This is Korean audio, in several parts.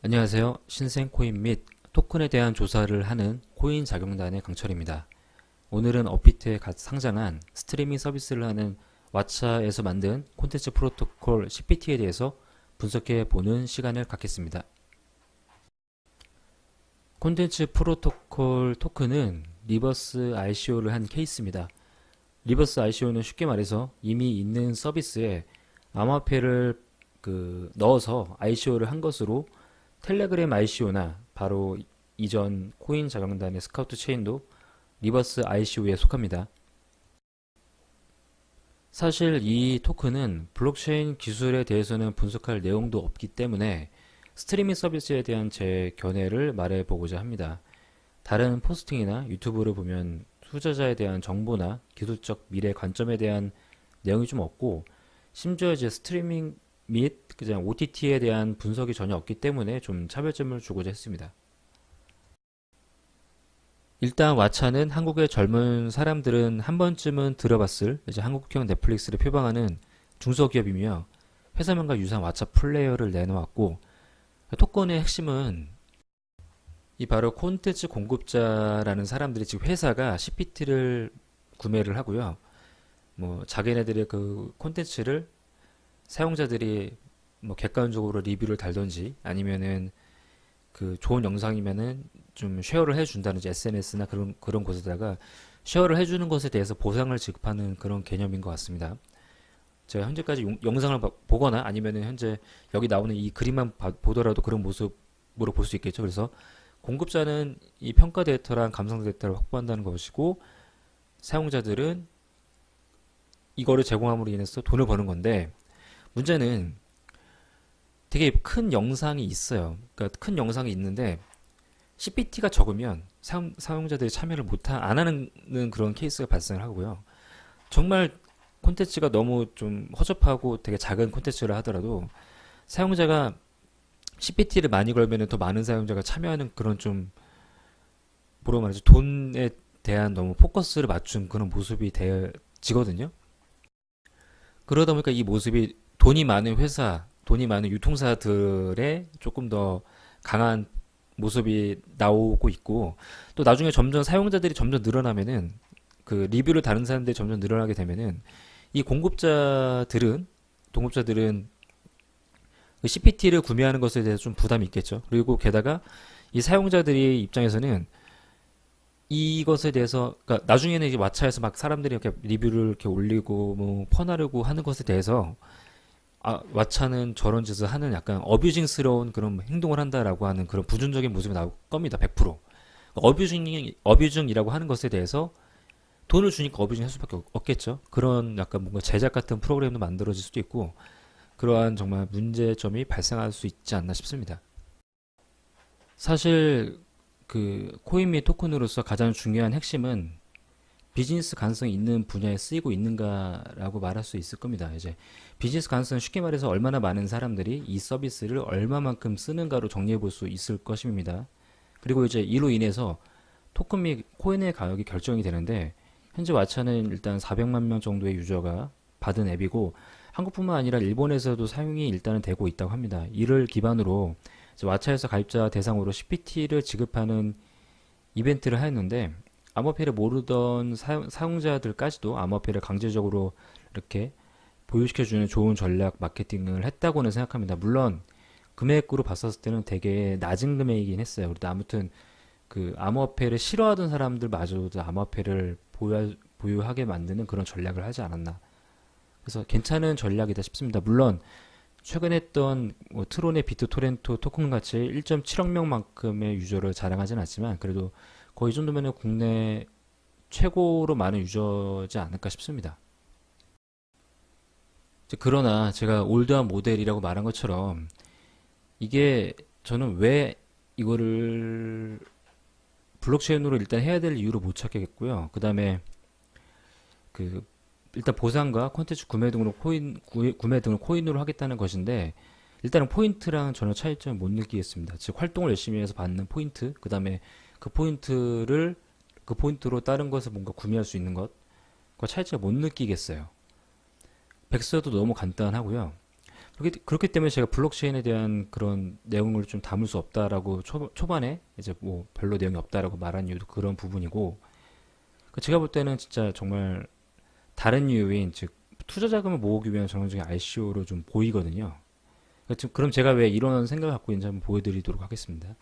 안녕하세요. 신생 코인 및 토큰에 대한 조사를 하는 코인 자경단의 강철입니다. 오늘은 업비트에 갓 상장한 스트리밍 서비스를 하는 왓챠에서 만든 콘텐츠 프로토콜 CPT에 대해서 분석해 보는 시간을 갖겠습니다. 콘텐츠 프로토콜 토큰은 리버스 ICO를 한 케이스입니다. 리버스 ICO는 쉽게 말해서 이미 있는 서비스에 암호화폐를 넣어서 ICO를 한 것으로 텔레그램 ICO나 바로 이전 코인 자경단의 스카우트 체인도 리버스 ICO에 속합니다. 사실 이 토큰은 블록체인 기술에 대해서는 분석할 내용도 없기 때문에 스트리밍 서비스에 대한 제 견해를 말해보고자 합니다. 다른 포스팅이나 유튜브를 보면 투자자에 대한 정보나 기술적 미래 관점에 대한 내용이 좀 없고, 심지어 이제 스트리밍 및 그냥 OTT에 대한 분석이 전혀 없기 때문에 좀 차별점을 주고자 했습니다. 일단 왓챠는 한국의 젊은 사람들은 한 번쯤은 들어봤을 이제 한국형 넷플릭스를 표방하는 중소기업이며, 회사명과 유사한 왓챠 플레이어를 내놓았고, 토큰의 핵심은 이 바로 콘텐츠 공급자라는 사람들이 지금 회사가 CPT를 구매를 하고요. 뭐 자기네들의 그 콘텐츠를 사용자들이 뭐 객관적으로 리뷰를 달던지, 아니면은 그 좋은 영상이면은 좀 쉐어를 해준다든지, SNS나 그런 곳에다가 쉐어를 해주는 것에 대해서 보상을 지급하는 그런 개념인 것 같습니다. 제가 현재까지 영상을 보거나 아니면은 현재 여기 나오는 이 그림만 보더라도 그런 모습으로 볼 수 있겠죠. 그래서 공급자는 이 평가 데이터랑 감상 데이터를 확보한다는 것이고, 사용자들은 이거를 제공함으로 인해서 돈을 버는 건데, 문제는 되게 큰 영상이 있어요. 그러니까 큰 영상이 있는데 CPT가 적으면 사용자들이 참여를 안 하는 그런 케이스가 발생을 하고요. 정말 콘텐츠가 너무 좀 허접하고 되게 작은 콘텐츠를 하더라도 사용자가 CPT를 많이 걸면 더 많은 사용자가 참여하는 그런 좀, 뭐로 말하죠, 돈에 대한 너무 포커스를 맞춘 그런 모습이 되어지거든요. 그러다 보니까 이 모습이 돈이 많은 회사, 돈이 많은 유통사들의 조금 더 강한 모습이 나오고 있고, 또 나중에 점점 사용자들이 점점 늘어나면은, 그 리뷰를 다른 사람들이 점점 늘어나게 되면은 이 동업자들은 그 CPT를 구매하는 것에 대해서 좀 부담이 있겠죠. 그리고 게다가 이 사용자들이 입장에서는 이것에 대해서, 그러니까 나중에는 이제 왓챠에서 막 사람들이 이렇게 리뷰를 이렇게 올리고 뭐 퍼나르고 하는 것에 대해서, 아, 왓챠는 저런 짓을 하는 약간 어뷰징스러운 그런 행동을 한다라고 하는 그런 부준적인 모습이 나올 겁니다. 100%. 어뷰징이라고 하는 것에 대해서 돈을 주니까 어뷰징 할 수밖에 없겠죠. 그런 약간 뭔가 제작 같은 프로그램도 만들어질 수도 있고, 그러한 정말 문제점이 발생할 수 있지 않나 싶습니다. 사실 그 코인 및 토큰으로서 가장 중요한 핵심은 비즈니스 가능성이 있는 분야에 쓰이고 있는가라고 말할 수 있을 겁니다. 이제 비즈니스 가능성은 쉽게 말해서 얼마나 많은 사람들이 이 서비스를 얼마만큼 쓰는가로 정리해 볼 수 있을 것입니다. 그리고 이제 이로 인해서 토큰 및 코인의 가격이 결정이 되는데, 현재 왓챠는 일단 400만 명 정도의 유저가 받은 앱이고, 한국뿐만 아니라 일본에서도 사용이 일단은 되고 있다고 합니다. 이를 기반으로 이제 왓챠에서 가입자 대상으로 CPT를 지급하는 이벤트를 하였는데, 암호화폐를 모르던 사용자들까지도 암호화폐를 강제적으로 이렇게 보유시켜주는 좋은 전략 마케팅을 했다고는 생각합니다. 물론 금액으로 봤었을 때는 되게 낮은 금액이긴 했어요. 그래도 아무튼 그 암호화폐를 싫어하던 사람들마저도 암호화폐를 보유하게 만드는 그런 전략을 하지 않았나. 그래서 괜찮은 전략이다 싶습니다. 물론 최근에 했던 뭐 트론의 비트토렌토 토큰 같이 1.7억 명만큼의 유저를 자랑하진 않지만, 그래도 거의 이 정도면 국내 최고로 많은 유저지 않을까 싶습니다. 그러나 제가 올드한 모델이라고 말한 것처럼, 이게 저는 왜 이거를 블록체인으로 일단 해야 될 이유를 못 찾겠고요. 그 다음에 그 일단 보상과 콘텐츠 구매 등을 코인으로 하겠다는 것인데, 일단은 포인트랑 전혀 차이점을 못 느끼겠습니다. 즉 활동을 열심히 해서 받는 포인트, 그 다음에 그 포인트로 다른 것을 뭔가 구매할 수 있는 것과 차이점을 못 느끼겠어요. 백서도 너무 간단하고요. 그렇기 때문에 제가 블록체인에 대한 그런 내용을 좀 담을 수 없다라고 초반에 이제 뭐 별로 내용이 없다라고 말한 이유도 그런 부분이고, 제가 볼 때는 진짜 정말 다른 이유인, 즉 투자 자금을 모으기 위한 전형적인 ICO로 좀 보이거든요. 그럼 제가 왜 이런 생각을 갖고 있는지 한번 보여드리도록 하겠습니다.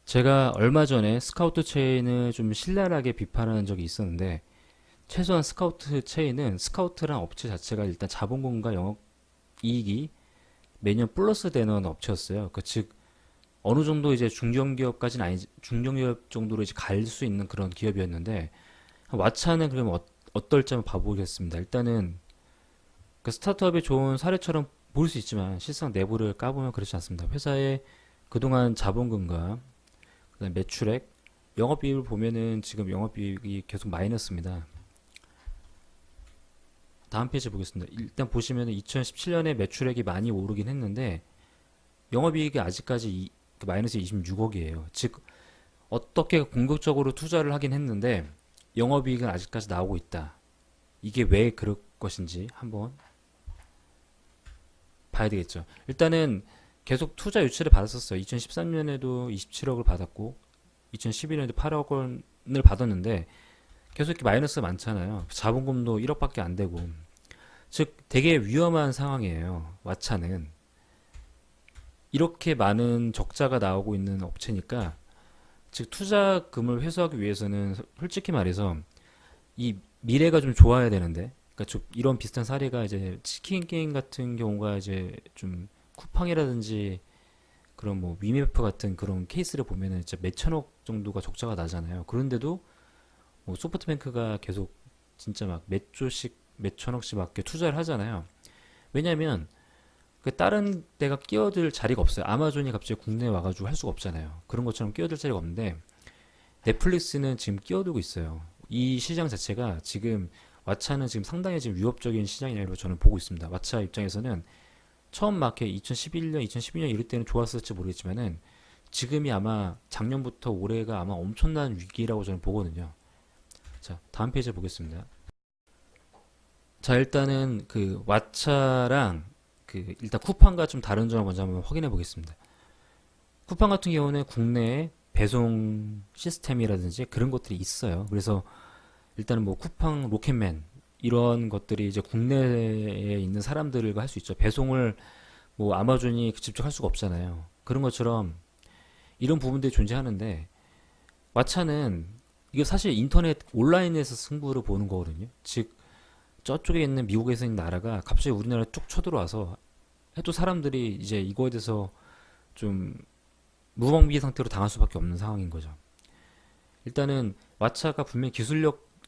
제가 얼마 전에 스카우트 체인을 좀 신랄하게 비판한 적이 있었는데, 최소한 스카우트 체인은 스카우트란 업체 자체가 일단 자본금과 영업 이익이 매년 플러스 되는 업체였어요. 즉 어느 정도 이제 중견기업까지는 아니지, 중견기업 정도로 이제 갈 수 있는 그런 기업이었는데, 왓챠는 그러면 어떨지 한번 봐보겠습니다. 일단은 그 스타트업의 좋은 사례처럼 보일 수 있지만 실상 내부를 까보면 그렇지 않습니다. 회사의 그동안 자본금과 그다음에 매출액, 영업이익을 보면은 지금 영업이익이 계속 마이너스입니다. 다음 페이지 보겠습니다. 일단 보시면 2017년에 매출액이 많이 오르긴 했는데 영업이익이 아직까지 그 마이너스 26억이에요. 즉 어떻게 공격적으로 투자를 하긴 했는데 영업이익은 아직까지 나오고 있다. 이게 왜 그럴 것인지 한번 봐야 되겠죠. 일단은 계속 투자 유치를 받았었어요. 2013년에도 27억을 받았고 2011년에도 8억 원을 받았는데 계속 이렇게 마이너스가 많잖아요. 자본금도 1억밖에 안 되고. 즉 되게 위험한 상황이에요. 왓챠는. 이렇게 많은 적자가 나오고 있는 업체니까, 즉 투자금을 회수하기 위해서는 솔직히 말해서 이 미래가 좀 좋아야 되는데, 그러니까 좀 이런 비슷한 사례가 이제 치킨 게임 같은 경우가 이제 좀 쿠팡이라든지 그런 뭐 위메프 같은 그런 케이스를 보면은 진짜 몇 천억 정도가 적자가 나잖아요. 그런데도 뭐 소프트뱅크가 계속 진짜 막 몇 조씩 몇 천억씩 막 이렇게 투자를 하잖아요. 왜냐면 그 다른 데가 끼어들 자리가 없어요. 아마존이 갑자기 국내에 와가지고 할 수가 없잖아요. 그런 것처럼 끼어들 자리가 없는데 넷플릭스는 지금 끼어들고 있어요. 이 시장 자체가 지금, 왓챠는 지금 상당히 지금 위협적인 시장이라고 저는 보고 있습니다. 왓챠 입장에서는 처음 마켓 2011년, 2012년 이럴 때는 좋았을지 모르겠지만은 지금이 아마 작년부터 올해가 아마 엄청난 위기라고 저는 보거든요. 자, 다음 페이지 보겠습니다. 자, 일단은 그 왓챠랑 그 일단 쿠팡과 좀 다른 점을 먼저 한번 확인해 보겠습니다. 쿠팡 같은 경우는 국내에 배송 시스템이라든지 그런 것들이 있어요. 그래서 일단은 뭐 쿠팡 로켓맨 이런 것들이 이제 국내에 있는 사람들과 할 수 있죠. 배송을 뭐 아마존이 직접 할 수가 없잖아요. 그런 것처럼 이런 부분들이 존재하는데 왓챠는 이게 사실 인터넷 온라인에서 승부를 보는 거거든요. 즉 저쪽에 있는 미국에서 있는 나라가 갑자기 우리나라에 쭉 쳐들어와서 해도 사람들이 이제 이거에 대해서 좀 무방비 상태로 당할 수밖에 없는 상황인 거죠. 일단은 왓챠가 분명히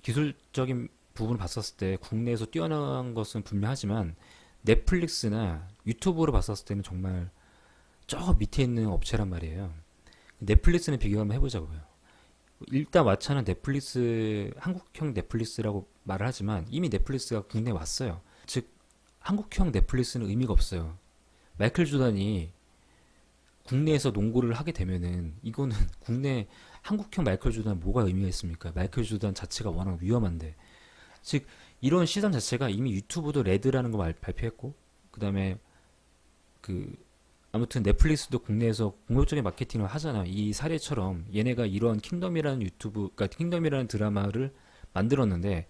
기술적인 부분을 봤었을 때 국내에서 뛰어난 것은 분명하지만 넷플릭스나 유튜브로 봤었을 때는 정말 저 밑에 있는 업체란 말이에요. 넷플릭스는 비교 한번 해보자고요. 일단 왓챠는 넷플릭스, 한국형 넷플릭스라고 말을 하지만 이미 넷플릭스가 국내에 왔어요. 즉 한국형 넷플릭스는 의미가 없어요. 마이클 조던이 국내에서 농구를 하게 되면은 이거는 국내 한국형 마이클 조던 뭐가 의미가 있습니까? 마이클 조던 자체가 워낙 위험한데. 즉 이런 시장 자체가 이미 유튜브도 레드라는 거 발표했고, 그다음에 그 아무튼 넷플릭스도 국내에서 공격적인 마케팅을 하잖아. 이 사례처럼 얘네가 이런 킹덤이라는 그러니까 킹덤이라는 드라마를 만들었는데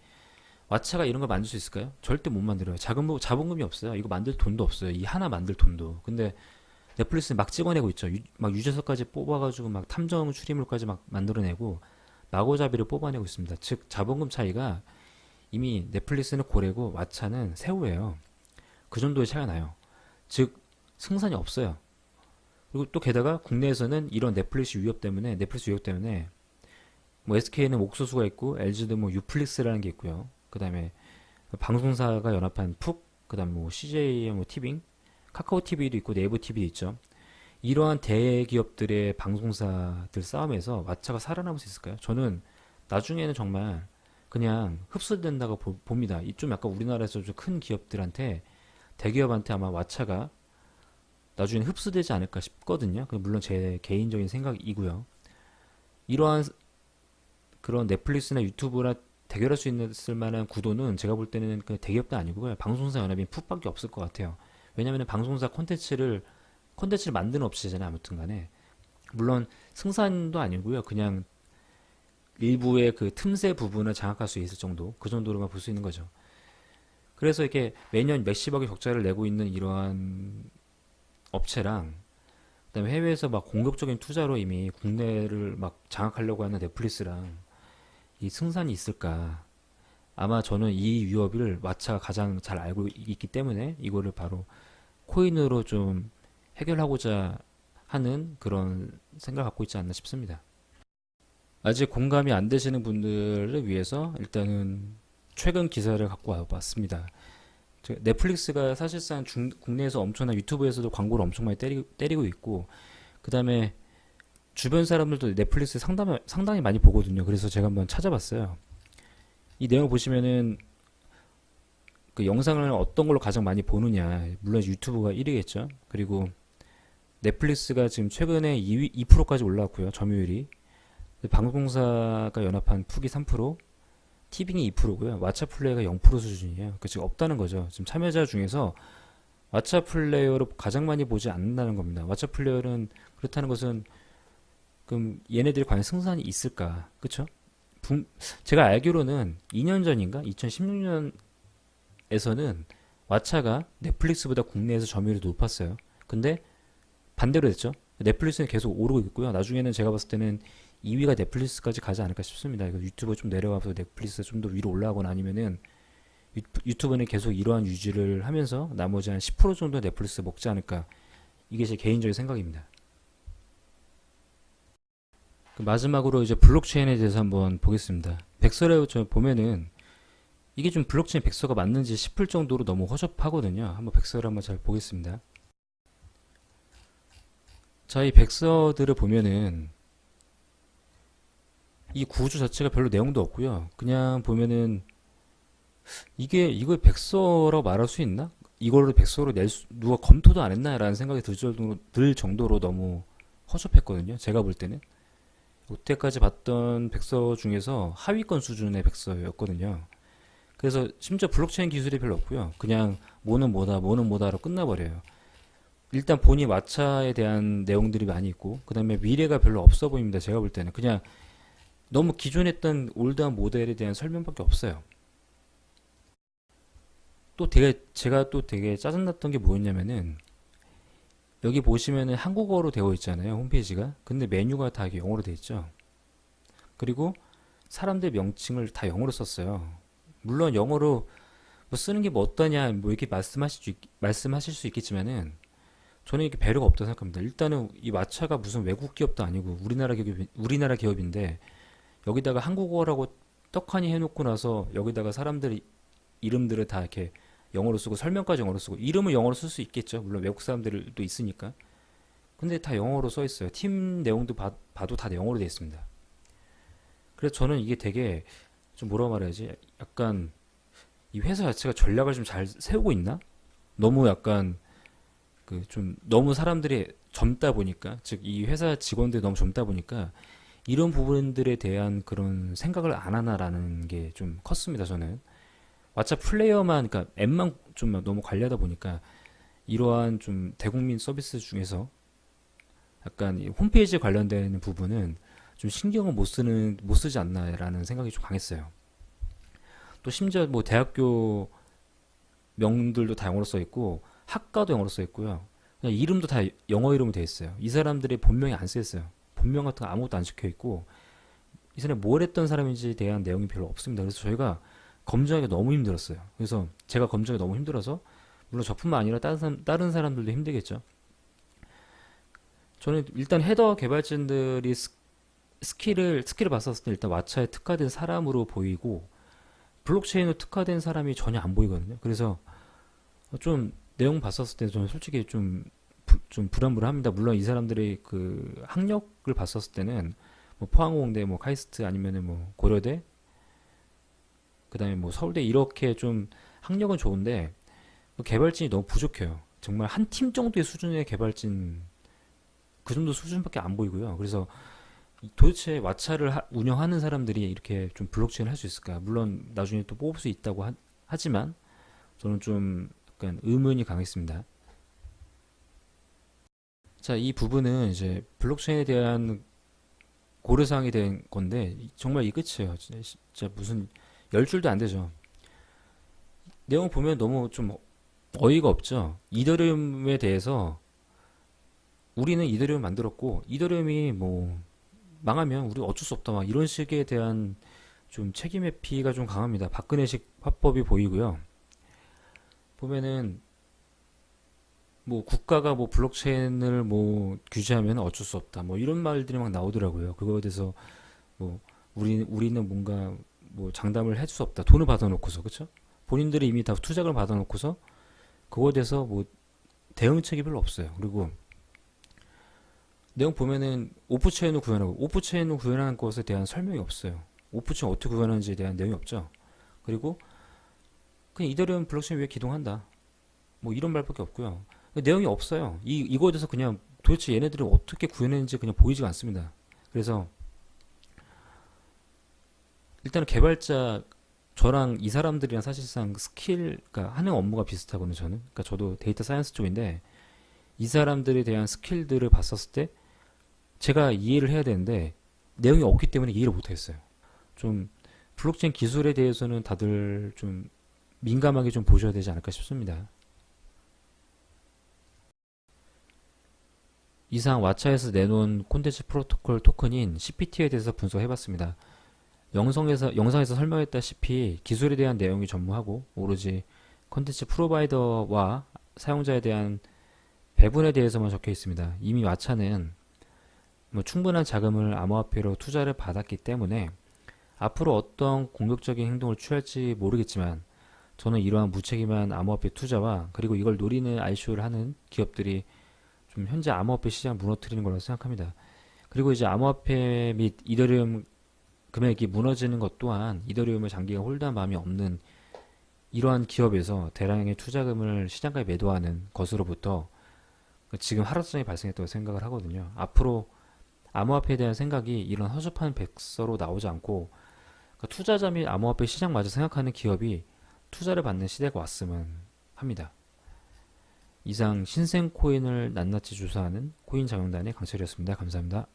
왓챠가 이런 걸 만들 수 있을까요? 절대 못 만들어요. 자본금이 없어요. 이거 만들 돈도 없어요. 이 하나 만들 돈도. 근데 넷플릭스는 막 찍어내고 있죠. 막 유재석까지 뽑아가지고 막 탐정 추리물까지 막 만들어내고 마고잡이를 뽑아내고 있습니다. 즉 자본금 차이가 이미 넷플릭스는 고래고 왓챠는 새우예요. 그 정도의 차이가 나요. 즉 승산이 없어요. 그리고 또 게다가 국내에서는 이런 넷플릭스 위협 때문에 뭐 SK는 옥소수가 있고 LG도 뭐 유플릭스라는 게 있고요. 그다음에 방송사가 연합한 푹, 그다음 뭐 CJ의 뭐 티빙, 카카오 TV도 있고 네이버 TV도 있죠. 이러한 대기업들의 방송사들 싸움에서 왓챠가 살아남을 수 있을까요? 저는 나중에는 정말 그냥 흡수된다고 봅니다. 이 좀 약간 우리나라에서 좀 큰 기업들한테, 대기업한테 아마 왓챠가 나중에 흡수되지 않을까 싶거든요. 물론 제 개인적인 생각이고요. 이러한 그런 넷플릭스나 유튜브나 대결할 수 있을 만한 구도는 제가 볼 때는 그 대기업도 아니고요. 방송사 연합인 풋밖에 없을 것 같아요. 왜냐하면 방송사 콘텐츠를 만드는 업체잖아요. 아무튼 간에. 물론 승산도 아니고요. 그냥 일부의 그 틈새 부분을 장악할 수 있을 정도, 그 정도로만 볼 수 있는 거죠. 그래서 이렇게 매년 몇십억의 적자를 내고 있는 이러한 업체랑, 그다음에 해외에서 막 공격적인 투자로 이미 국내를 막 장악하려고 하는 넷플릭스랑 이 승산이 있을까? 아마 저는 이 위협을 왓챠가 가장 잘 알고 있기 때문에 이거를 바로 코인으로 좀 해결하고자 하는 그런 생각을 갖고 있지 않나 싶습니다. 아직 공감이 안 되시는 분들을 위해서 일단은 최근 기사를 갖고 와봤습니다. 넷플릭스가 사실상 국내에서 엄청난 유튜브에서도 광고를 엄청 많이 때리고 있고, 그 다음에 주변 사람들도 넷플릭스 상당히 많이 보거든요. 그래서 제가 한번 찾아봤어요. 이 내용 보시면은 그 영상을 어떤 걸로 가장 많이 보느냐, 물론 유튜브가 1위겠죠. 그리고 넷플릭스가 지금 최근에 2위, 2%까지 올라왔고요. 점유율이. 방송사가 연합한 푹이 3%, 티빙이 2%고요. 왓챠 플레이가 0% 수준이에요. 그 지금 없다는 거죠. 지금 참여자 중에서 왓챠 플레이어를 가장 많이 보지 않는다는 겁니다. 왓챠 플레이어는 그렇다는 것은 그럼 얘네들이 과연 승산이 있을까? 그쵸? 제가 알기로는 2년 전인가? 2016년에서는 왓챠가 넷플릭스보다 국내에서 점유율이 높았어요. 근데 반대로 됐죠. 넷플릭스는 계속 오르고 있고요. 나중에는 제가 봤을 때는 2위가 넷플릭스까지 가지 않을까 싶습니다. 이거 유튜브 좀 내려가서 넷플릭스 좀 더 위로 올라가거나 아니면은 유튜브는 계속 이러한 유지를 하면서 나머지 한 10% 정도 넷플릭스 먹지 않을까. 이게 제 개인적인 생각입니다. 그 마지막으로 이제 블록체인에 대해서 한번 보겠습니다. 백서를 저 보면은 이게 좀 블록체인 백서가 맞는지 싶을 정도로 너무 허접하거든요. 한번 백서를 한번 잘 보겠습니다. 자, 이 백서들을 보면은 이 구조 자체가 별로 내용도 없고요. 그냥 보면은 이걸 백서라고 말할 수 있나? 이거를 백서로 누가 검토도 안 했나라는 생각이 들 정도로 너무 허접했거든요. 제가 볼 때는. 여태까지 봤던 백서 중에서 하위권 수준의 백서였거든요. 그래서 심지어 블록체인 기술이 별로 없고요. 그냥 뭐는 뭐다로 끝나버려요. 일단 본인 왓챠에 대한 내용들이 많이 있고, 그 다음에 미래가 별로 없어 보입니다. 제가 볼 때는 그냥 너무 기존에 했던 올드한 모델에 대한 설명밖에 없어요. 제가 또 되게 짜증났던 게 뭐였냐면은 여기 보시면은 한국어로 되어 있잖아요. 홈페이지가. 근데 메뉴가 다 영어로 되어 있죠. 그리고 사람들 명칭을 다 영어로 썼어요. 물론 영어로 뭐 쓰는 게 뭐 어떠냐 뭐 이렇게 말씀하실 수 있겠지만은 저는 이게 배려가 없다고 생각합니다. 일단은 이 왓챠가 무슨 외국 기업도 아니고 우리나라 기업인데 여기다가 한국어라고 떡하니 해놓고 나서 여기다가 사람들 이름들을 다 이렇게 영어로 쓰고 설명까지 영어로 쓰고 이름을 영어로 쓸 수 있겠죠. 물론 외국 사람들도 있으니까. 근데 다 영어로 써 있어요. 팀 내용도 봐도 다 영어로 되어 있습니다. 그래서 저는 이게 되게 좀 뭐라 말해야지? 약간 이 회사 자체가 전략을 좀 잘 세우고 있나? 너무 약간 그 좀 너무 사람들이 젊다 보니까 즉 이 회사 직원들이 너무 젊다 보니까 이런 부분들에 대한 그런 생각을 안 하나라는 게 좀 컸습니다. 저는 왓챠 플레이어만 그러니까 앱만 좀 너무 관리하다 보니까 이러한 좀 대국민 서비스 중에서 약간 이 홈페이지에 관련된 부분은 좀 신경을 못 쓰지 않나라는 생각이 좀 강했어요. 또 심지어 뭐 대학교 명들도 다 영어로 써 있고 학과도 영어로 써 있고요. 그냥 이름도 다 영어 이름으로 되어 있어요. 이 사람들의 본명이 안 쓰여 있어요. 본명 같은 거 아무것도 안 적혀 있고 이 사람이 뭘 했던 사람인지에 대한 내용이 별로 없습니다. 그래서 저희가 검증하기가 너무 힘들었어요. 그래서 제가 검증이 너무 힘들어서 물론 저뿐만 아니라 다른 사람들도 힘들겠죠. 저는 일단 헤더 개발진들이 스킬을 봤었을 때 일단 왓챠에 특화된 사람으로 보이고 블록체인으로 특화된 사람이 전혀 안 보이거든요. 그래서 좀 내용 봤었을 때 저는 솔직히 좀 불안불안합니다. 물론 이 사람들의 그 학력을 봤었을 때는 뭐 포항공대, 뭐 카이스트 아니면은 뭐 고려대, 그다음에 뭐 서울대 이렇게 좀 학력은 좋은데 뭐 개발진이 너무 부족해요. 정말 한 팀 정도의 수준의 개발진 그 정도 수준밖에 안 보이고요. 그래서 도대체 왓챠를 운영하는 사람들이 이렇게 좀 블록체인을 할 수 있을까? 물론 나중에 또 뽑을 수 있다고 하지만 저는 좀 약간 의문이 강했습니다. 자, 이 부분은 이제 블록체인에 대한 고려사항이 된 건데 정말 이 끝이에요. 진짜 무슨 10줄도 안 되죠. 내용 보면 너무 좀 어이가 없죠. 이더리움에 대해서 우리는 이더리움 만들었고 이더리움이 뭐 망하면 우리 어쩔 수 없다 막 이런 식에 대한 좀 책임 회피가 좀 강합니다. 박근혜식 화법이 보이고요. 보면은 뭐 국가가 뭐 블록체인을 뭐 규제하면 어쩔 수 없다 뭐 이런 말들이 막 나오더라고요. 그거에 대해서 뭐 우리는 뭔가 뭐 장담을 해줄 수 없다. 돈을 받아놓고서 그쵸? 본인들이 이미 다 투자금을 받아놓고서 그거에 대해서 뭐 대응책이 별로 없어요. 그리고 내용 보면은 오프체인을 구현하고 오프체인을 구현하는 것에 대한 설명이 없어요. 오프체인 어떻게 구현하는지에 대한 내용이 없죠. 그리고 그냥 이더리움 블록체인 위에 기동한다. 뭐 이런 말밖에 없고요. 내용이 없어요. 이거에 대해서 그냥 도대체 얘네들이 어떻게 구현했는지 그냥 보이지가 않습니다. 그래서 일단은 개발자 저랑 이 사람들이랑 사실상 스킬, 그러니까 하는 업무가 비슷하거든요. 저는. 그러니까 저도 데이터 사이언스 쪽인데 이 사람들에 대한 스킬들을 봤었을 때 제가 이해를 해야 되는데 내용이 없기 때문에 이해를 못했어요. 좀 블록체인 기술에 대해서는 다들 좀 민감하게 좀 보셔야 되지 않을까 싶습니다. 이상 왓챠에서 내놓은 콘텐츠 프로토콜 토큰인 CPT에 대해서 분석해봤습니다. 영상에서 설명했다시피 기술에 대한 내용이 전무하고 오로지 콘텐츠 프로바이더와 사용자에 대한 배분에 대해서만 적혀 있습니다. 이미 왓챠는 뭐 충분한 자금을 암호화폐로 투자를 받았기 때문에 앞으로 어떤 공격적인 행동을 취할지 모르겠지만 저는 이러한 무책임한 암호화폐 투자와 그리고 이걸 노리는 ICO를 하는 기업들이 좀 현재 암호화폐 시장을 무너뜨리는 거라고 생각합니다. 그리고 이제 암호화폐 및 이더리움 금액이 무너지는 것 또한 이더리움을 장기간 홀드한 마음이 없는 이러한 기업에서 대량의 투자금을 시장가에 매도하는 것으로부터 지금 하락장이 발생했다고 생각을 하거든요. 앞으로 암호화폐에 대한 생각이 이런 허접한 백서로 나오지 않고 투자자 및 암호화폐 시장마저 생각하는 기업이 투자를 받는 시대가 왔으면 합니다. 이상 신생 코인을 낱낱이 조사하는 코인 자명단의 강철이었습니다. 감사합니다.